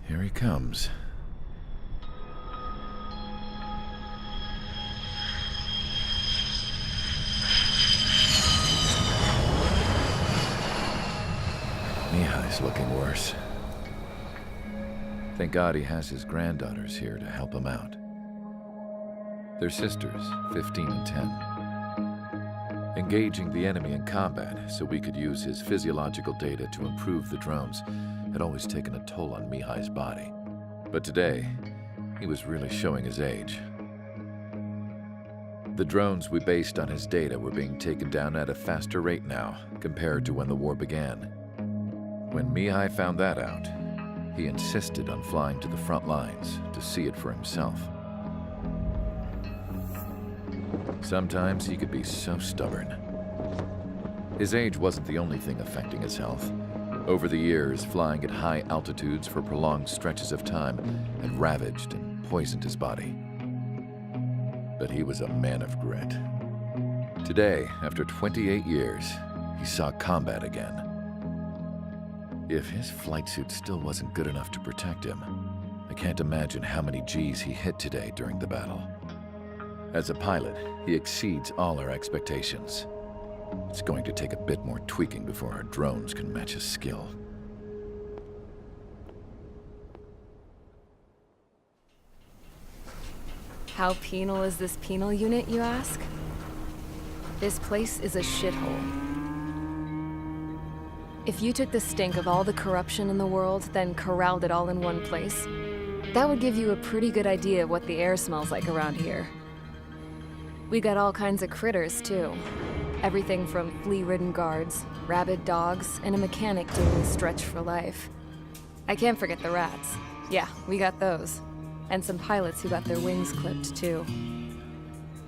Here he comes. Mihai's looking worse. Thank God he has his granddaughters here to help him out. They're sisters, 15 and 10. Engaging the enemy in combat so we could use his physiological data to improve the drones had always taken a toll on Mihai's body. But today, he was really showing his age. The drones we based on his data were being taken down at a faster rate now compared to when the war began. When Mihai found that out, he insisted on flying to the front lines to see it for himself. Sometimes he could be so stubborn. His age wasn't the only thing affecting his health. Over the years, flying at high altitudes for prolonged stretches of time had ravaged and poisoned his body. But he was a man of grit. Today, after 28 years, he saw combat again. If his flight suit still wasn't good enough to protect him, I can't imagine how many G's he hit today during the battle. As a pilot, he exceeds all our expectations. It's going to take a bit more tweaking before our drones can match his skill. How penal is this penal unit, you ask? This place is a shithole. If you took the stink of all the corruption in the world, then corralled it all in one place, that would give you a pretty good idea of what the air smells like around here. We got all kinds of critters, too. Everything from flea-ridden guards, rabid dogs, and a mechanic doing the stretch for life. I can't forget the rats. Yeah, we got those. And some pilots who got their wings clipped, too.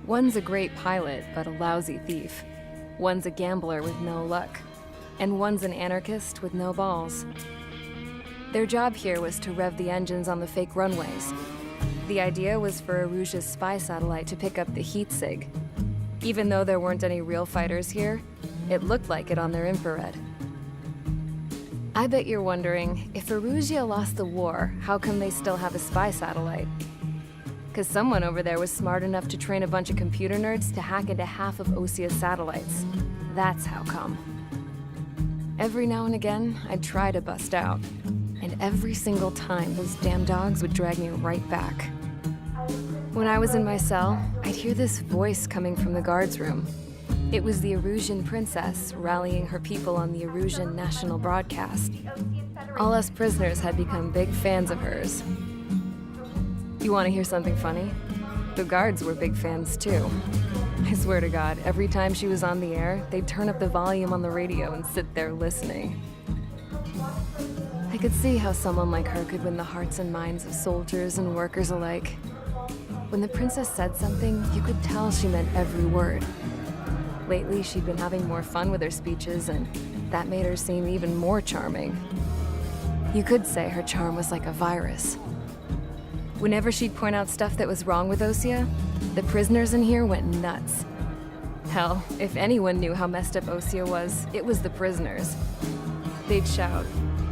One's a great pilot, but a lousy thief. One's a gambler with no luck. And one's an anarchist with no balls. Their job here was to rev the engines on the fake runways. The idea was for Aruja's spy satellite to pick up the heat sig. Even though there weren't any real fighters here, it looked like it on their infrared. I bet you're wondering, if Aruja lost the war, how come they still have a spy satellite? 'Cause someone over there was smart enough to train a bunch of computer nerds to hack into half of Osia's satellites. That's how come. Every now and again, I'd try to bust out. And every single time, those damn dogs would drag me right back. When I was in my cell, I'd hear this voice coming from the guards room. It was the Erusian princess rallying her people on the Erusian national broadcast. All us prisoners had become big fans of hers. You want to hear something funny? The guards were big fans too. I swear to God, every time she was on the air, they'd turn up the volume on the radio and sit there listening. I could see how someone like her could win the hearts and minds of soldiers and workers alike. When the princess said something, you could tell she meant every word. Lately, she'd been having more fun with her speeches, and that made her seem even more charming. You could say her charm was like a virus. Whenever she'd point out stuff that was wrong with Osia, the prisoners in here went nuts. Hell, if anyone knew how messed up Osia was, it was the prisoners. They'd shout,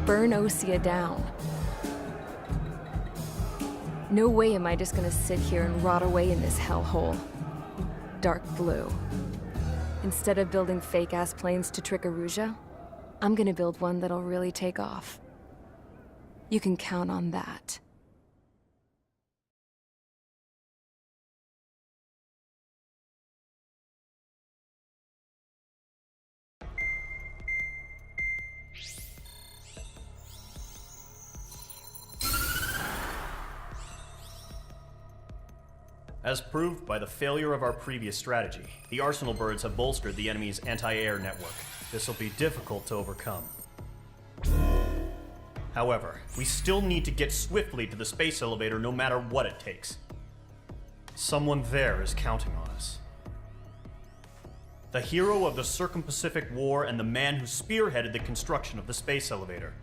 "Burn Osia down." No way am I just gonna sit here and rot away in this hellhole. Dark blue. Instead of building fake-ass planes to trick Aruja, I'm gonna build one that'll really take off. You can count on that. As proved by the failure of our previous strategy, the Arsenal birds have bolstered the enemy's anti-air network. This will be difficult to overcome. However, we still need to get swiftly to the space elevator no matter what it takes. Someone there is counting on us. The hero of the Circum-Pacific War and the man who spearheaded the construction of the space elevator.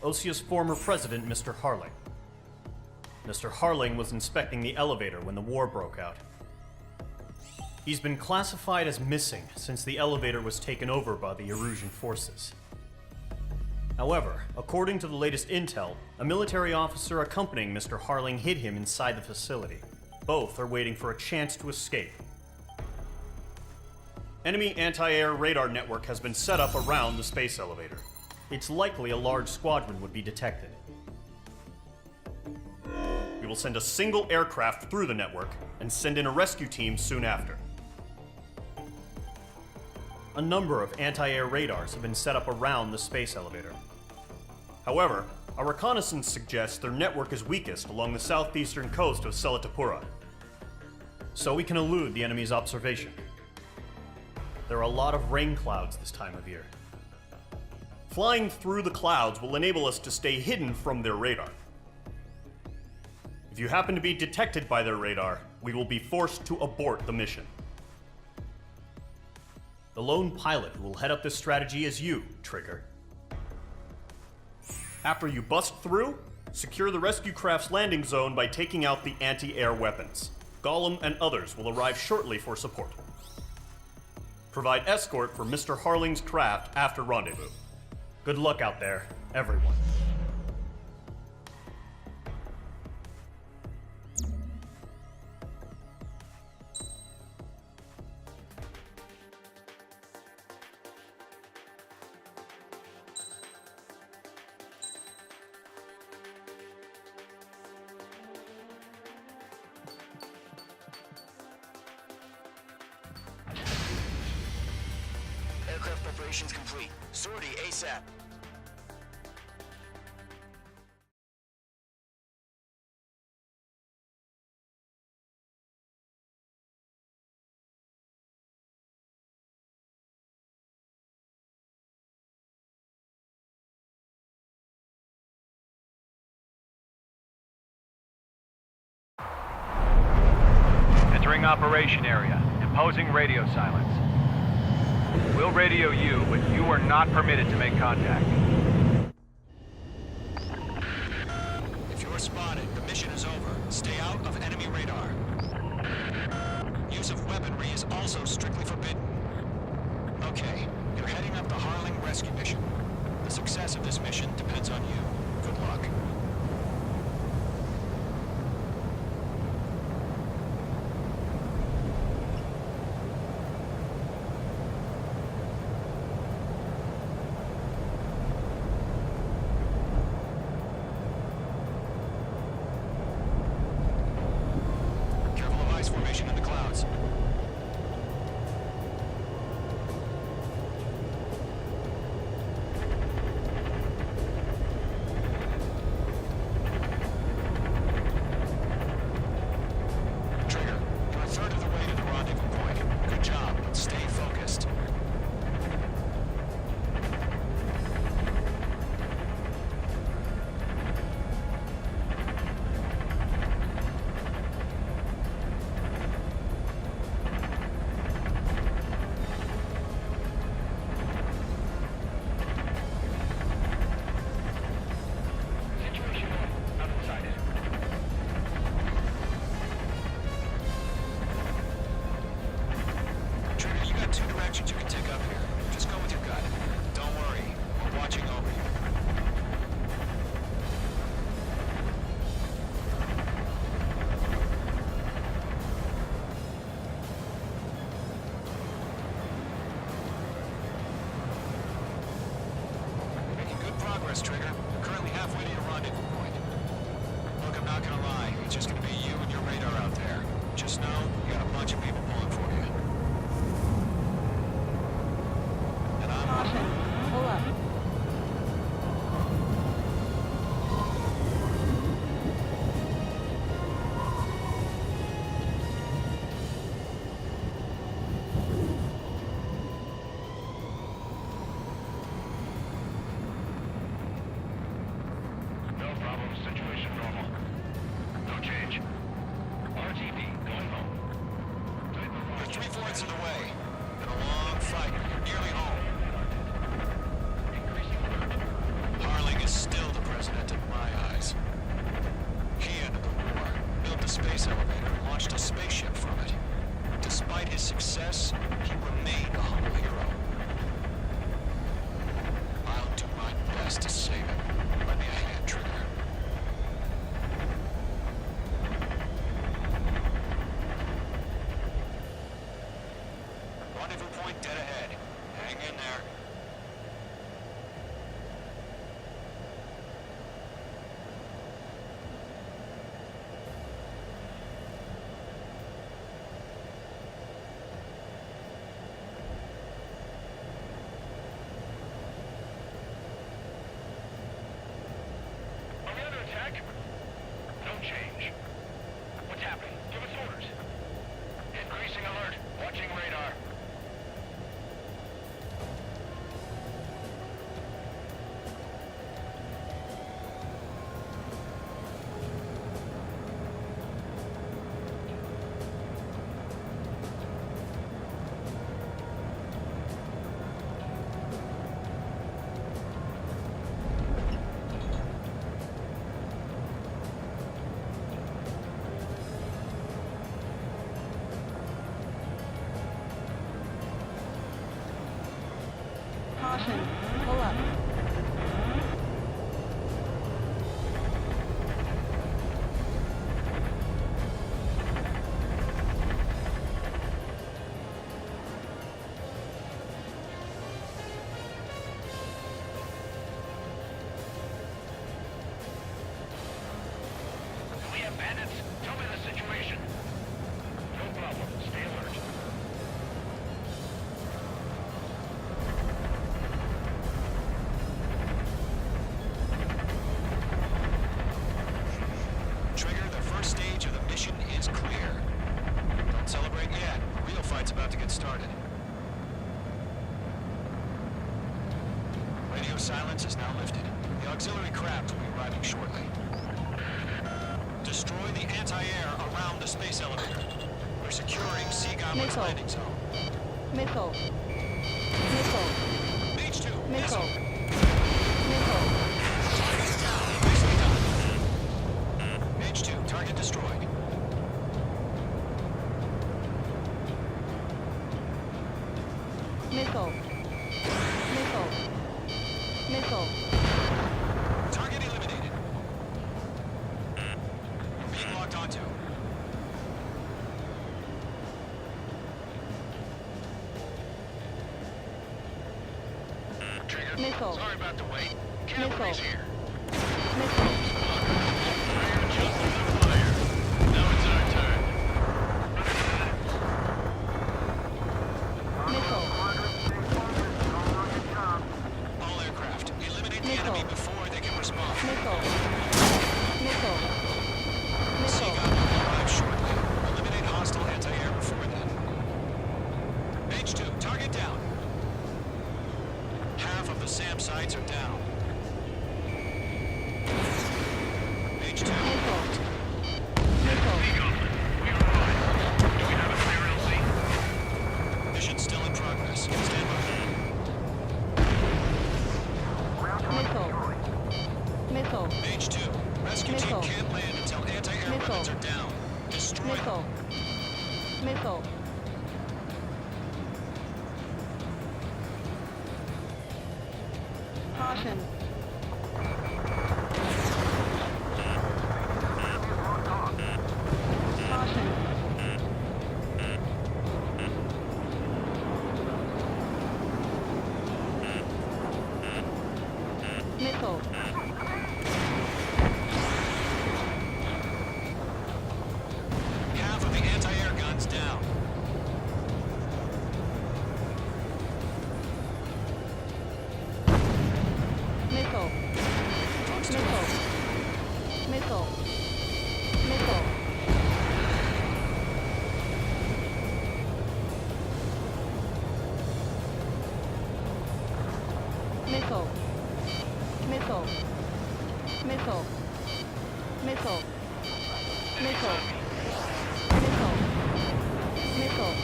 Osia's former president, Mr. Harling. Mr. Harling was inspecting the elevator when the war broke out. He's been classified as missing since the elevator was taken over by the Erusian forces. However, according to the latest intel, a military officer accompanying Mr. Harling hid him inside the facility. Both are waiting for a chance to escape. Enemy anti-air radar network has been set up around the space elevator. It's likely a large squadron would be detected. We will send a single aircraft through the network and send in a rescue team soon after. A number of anti-air radars have been set up around the space elevator. However, our reconnaissance suggests their network is weakest along the southeastern coast of Selatapura, so we can elude the enemy's observation. There are a lot of rain clouds this time of year. Flying through the clouds will enable us to stay hidden from their radar. If you happen to be detected by their radar, we will be forced to abort the mission. The lone pilot who will head up this strategy is you, Trigger. After you bust through, secure the rescue craft's landing zone by taking out the anti-air weapons. Gollum and others will arrive shortly for support. Provide escort for Mr. Harling's craft after rendezvous. Good luck out there, everyone. Aircraft preparations complete. Sortie ASAP. Entering operation area. Imposing radio silence. We'll radio you, but you are not permitted to make contact. If you're spotted, the mission is over. Stay out of enemy radar. Use of weaponry is also strictly forbidden. Okay, you're heading up the Harling rescue mission. The success of this mission depends on you. Good luck. Formation in the clouds. Trigger, you're a third of the way to the rendezvous point. Good job, but stay focused. Trigger, you got two directions you can take up here. Just go with your gut. Don't worry, we're watching over you. Making good progress, Trigger. You're currently halfway to your rendezvous point. Look, I'm not gonna lie. It's just gonna be you and your radar out there. Just know, you got a bunch of people pulling for you. And I'm... Pull up. No problem. Situation normal. No change. RTD going home. You're 3/4 of the way. Been a long fight. You're nearly home. Harling is still the president in my eyes. He ended the war, built the space elevator, and launched a spaceship from it. Despite his success, he remained a humble hero. I'll do my best to dead ahead. Hang in there. Are we under attack? No change. What's happening? Give us orders. Increasing alert. Watching radar. Caution. Pull up. Do we have bandits? Tell me the situation. No problem. Stay alert. Trigger, the first stage of the mission is clear. Don't celebrate yet. The real fight's about to get started. Radio silence is now lifted. The auxiliary craft will be arriving shortly. Destroy the anti-air around the space elevator. We're securing Sea Goblin's Missile. landing zone. Missile. Missile. H2, Missile. missile. Missile. Target's down. Nicely done. H2, target destroyed. Missile. Missile. Missile. Target eliminated. We're being locked onto. Trigger. Missile. Sorry about the wait. Missile. Cavalry's here. Missile. Fire just enough fire. Now it's our turn. Missile. All aircraft, eliminate the Missile. enemy before they can respond. Missile. Missile. Sea Missile. Goblin will arrive shortly. Eliminate hostile anti-air before then. H2, target down. Half of the SAM sites are down. H2. Missile. Missile. We are fine. Do we have a clear LC? Mission still in progress. Stand by. Missile. Missile. H2, rescue team Missile. can't land until anti-air Missile. weapons are down. Destroy them. Missile. Missile. Caution. Caution. Missile. Half of the anti-air guns down. Missile. Missile. Missile. Missile. Missile. Missile. Missile. Missile. Missile. Missile. Missile.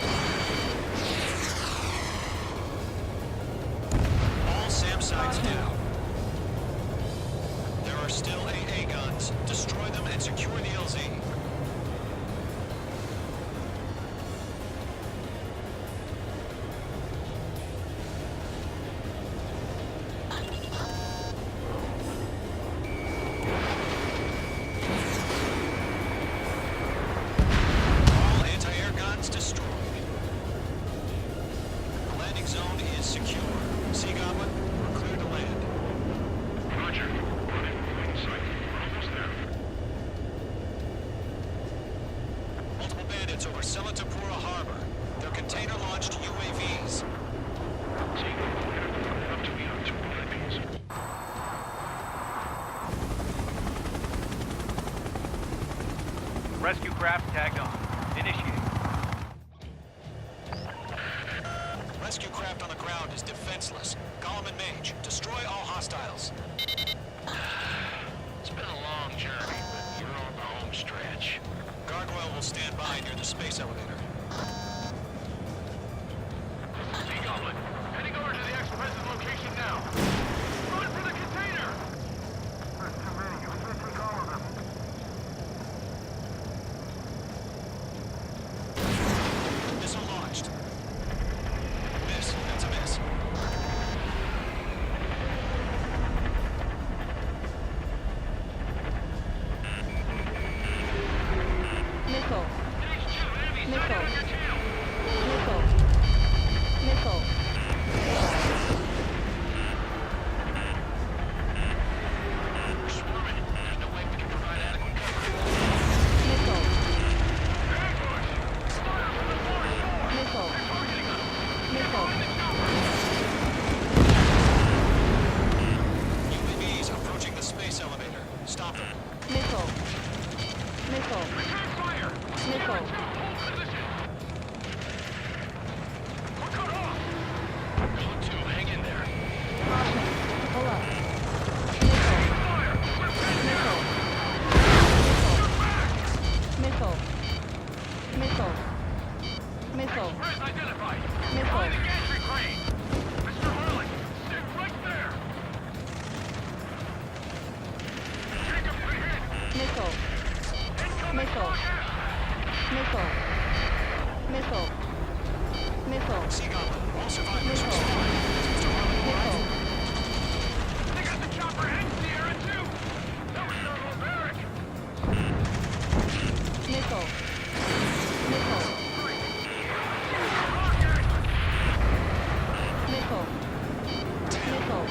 All SAM sites down. There are still AA guns. Destroy them and secure the LZ. All anti-air guns destroyed. units over Selatapura Harbor. They're container-launched UAVs. Rescue craft tagged on. Initiate. Rescue craft on the ground is defenseless. Gollum and Mage, destroy all hostiles. It's been a long journey, but you're on the home stretch. Gargoyle will stand by near the space elevator. T-Goblin, heading over to the ex-president location now. Run for the container! There's too many. We can't take all of them. Missile launched. Miss. That's a miss. Missile. Stage 2, enemy Missile. sighted on your tail. Missile. Missile. We're swarming. There's no way we can provide adequate cover. Missile. Ambush! Fire from the far shore! Missile. They're targeting us! Missile. UAVs approaching the space elevator. Stop them. Missile. Missile. Return fire! Missile. Hold position! We're cut off! Code 2, hang in there. Caution. Pull up. Missile. Fire! We're pinned down! Missile. Missile. Missile. Missile. Press identified! Missile. Find the gantry crane! Mr. Harlan, sit right there! Take him for hit! Missile. Incoming Missile. gas! Missile. Missile. Missile. Sea Goblin, all survivors Missile. respond. Mr. Harlan, all right? Missile. They got the chopper and Sierra too! That was their little barrack! Missile. Missile. Rocket! Missile. Missile. Missile.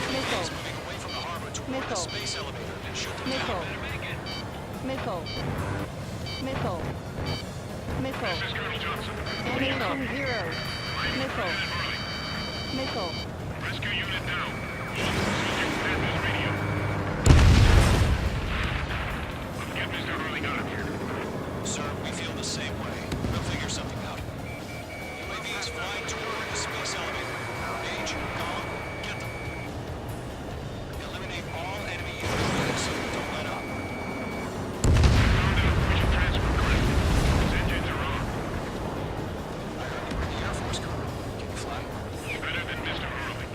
UAVs moving away from the harbor toward the Missile. space elevator and shoot them Missile. down. Missile. Missile. Missile. This is Colonel Johnson. Ammunition zero. Missile. Missile. Rescue unit down. Subject Admiral's radio. Let's get Mr. Hurley out of here. Sir, we feel the same way. We'll figure something out. UAVs flying toward the space elevator. Mage, Gollum, get them. Eliminate all enemy UAVs. Don't let up. Found out we should transfer quick. His engines are on. I heard you were in the Air Force, Colonel. Can you fly? Better than Mr. Hurley.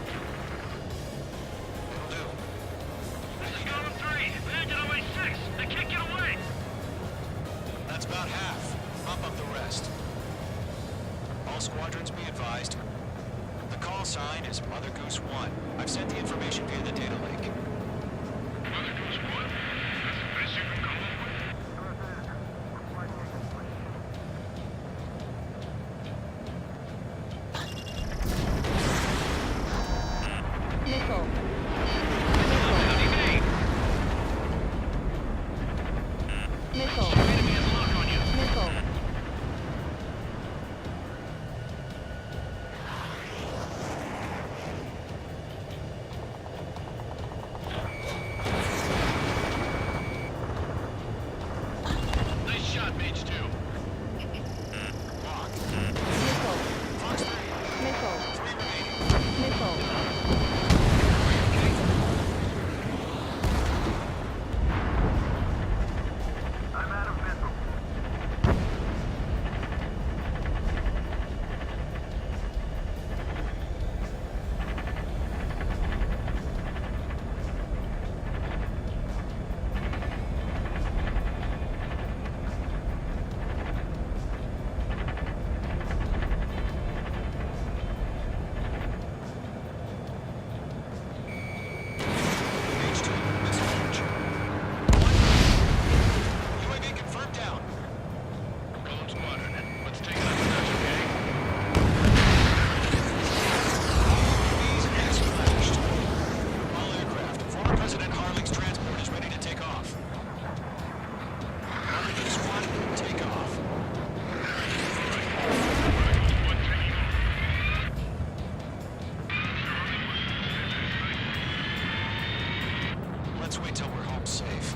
Let's wait till we're home safe.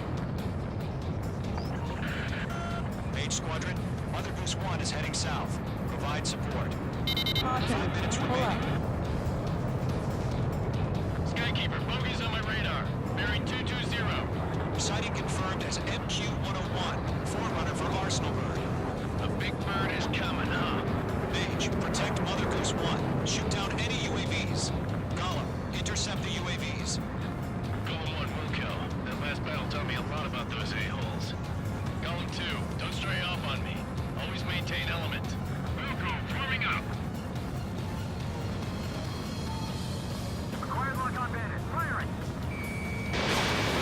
Mage Squadron, Mother Goose 1 is heading south. Provide support. Caution. 5 minutes Pull up. remaining. Skykeeper, bogeys on my radar. Bearing 220. Sighting confirmed as MQ-101, forerunner for Arsenal Bird. The big bird is coming, huh? Mage, protect Mother Goose 1. Shoot down any UAVs. Gollum, intercept the UAVs. Golem 1 will kill. That last battle taught me a lot about those a-holes. Golem 2, don't stray off on me. Always maintain element. Wilco, forming up. Acquired lock on bandit. Firing.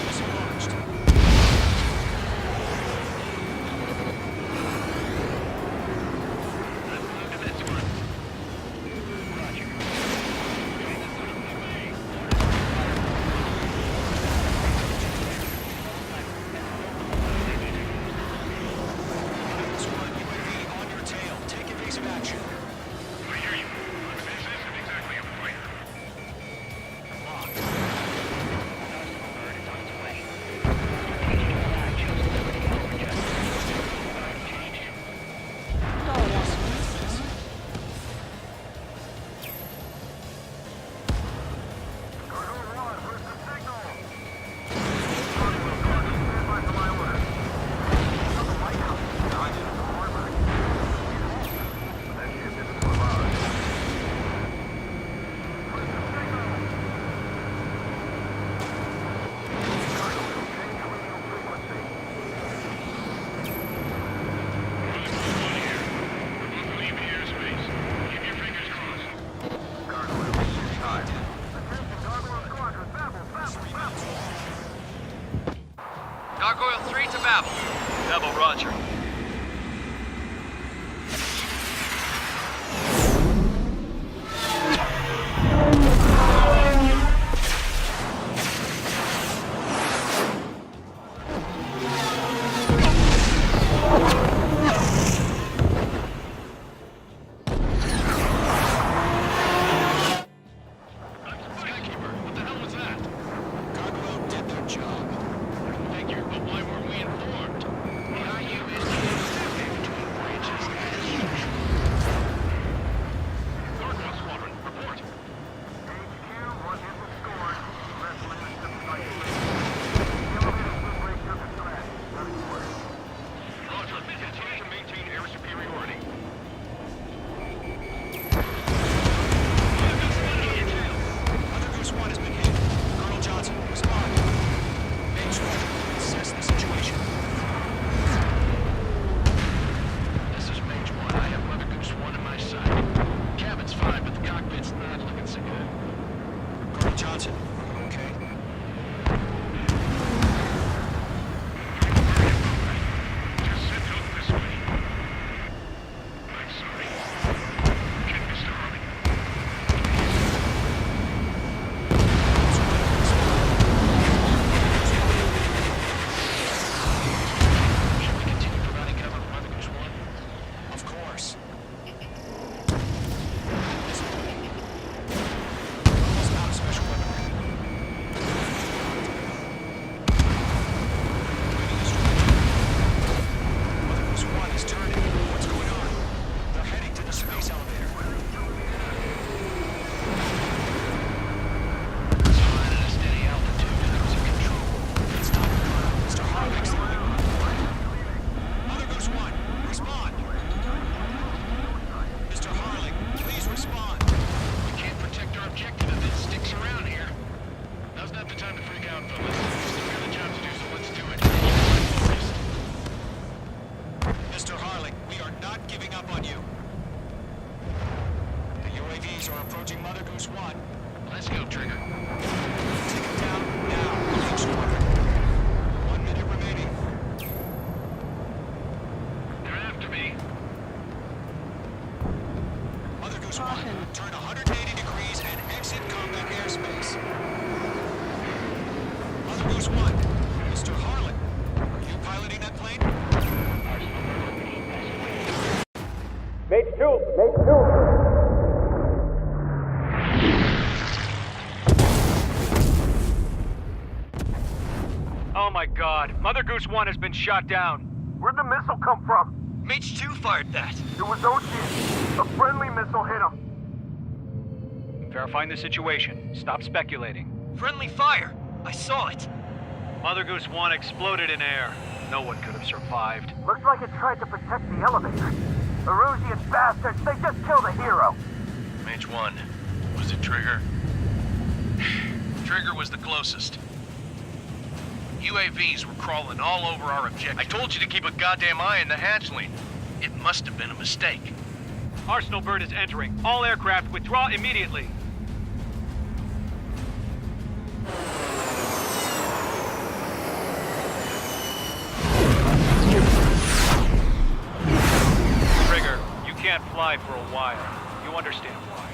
Missile launched. Let's move to this one. Roger. Goose 1, UAV on your tail. Take evasive action. I hear you. This isn't exactly a fight. Locked. Bird is on its way. Go, Washington. Leave the airspace. Keep your fingers crossed. Gargoyle 3 to Babel. Babel, roger. Skykeeper, what the hell was that? Gargoyle did their job. Figured, but why weren't we informed? The IU is between branches as usual. Gargoyle Squadron, report. Roger, continue to maintain air superiority. Mother Goose 1 has been hit. Colonel Johnson, respond. Mage Squadron, assess the situation. This is Mage 1. I have Mother Goose 1 in my sight. Cabin's fine, but the cockpit's not looking so good. Colonel Johnson, okay? Just send out this way. I'm sorry. Get Mr. Harley. Shall we continue providing cover for Mother Goose 1? Of course. Almost out of special weaponry. Training instrument. Mother Goose 1 is turning. What's going on? They're heading to the space elevator. It's fine at a steady altitude. I was in control. It's not the Colonel. Mr. Harvick's leading. Mother Goose 1, respond. Mr. Harling, please respond. We can't protect our objective if it sticks around here. Now's not the time to freak out, fellas. We still got a job to do, so let's do it. Focused. Mr. Harling, we are not giving up on you. The UAVs are approaching Mother Goose 1. Let's go, Trigger. Take them down now. Mage Squadron. 1 minute remaining. They're after me. Mother Goose Caution. 1, turn 180 degrees and exit combat airspace. Mother Goose 1, Mr. Harlan, are you piloting that plane? Mage 2! Mage 2! Oh my god, Mother Goose 1 has been shot down. Where'd the missile come from? Mage 2 fired that. It was Ocean. A friendly missile hit him. Verifying the situation. Stop speculating. Friendly fire. I saw it. Mother Goose 1 exploded in air. No one could have survived. Looks like it tried to protect the elevator. Erusian bastards, they just killed a hero. Mage 1. Was it Trigger? Trigger was the closest. UAVs were crawling all over our objective. I told you to keep a goddamn eye on the hatchling. It must have been a mistake. Arsenal bird is entering. All aircraft withdraw immediately. Trigger, you can't fly for a while. You understand why.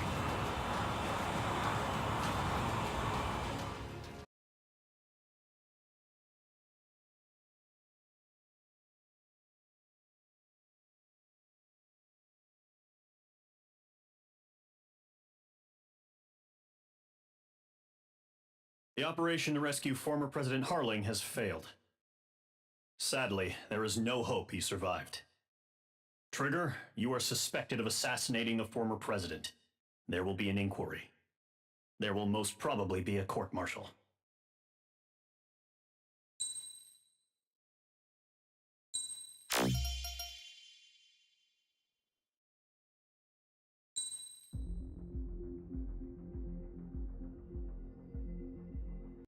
The operation to rescue former President Harling has failed. Sadly, there is no hope he survived. Trigger, you are suspected of assassinating the former president. There will be an inquiry. There will most probably be a court-martial.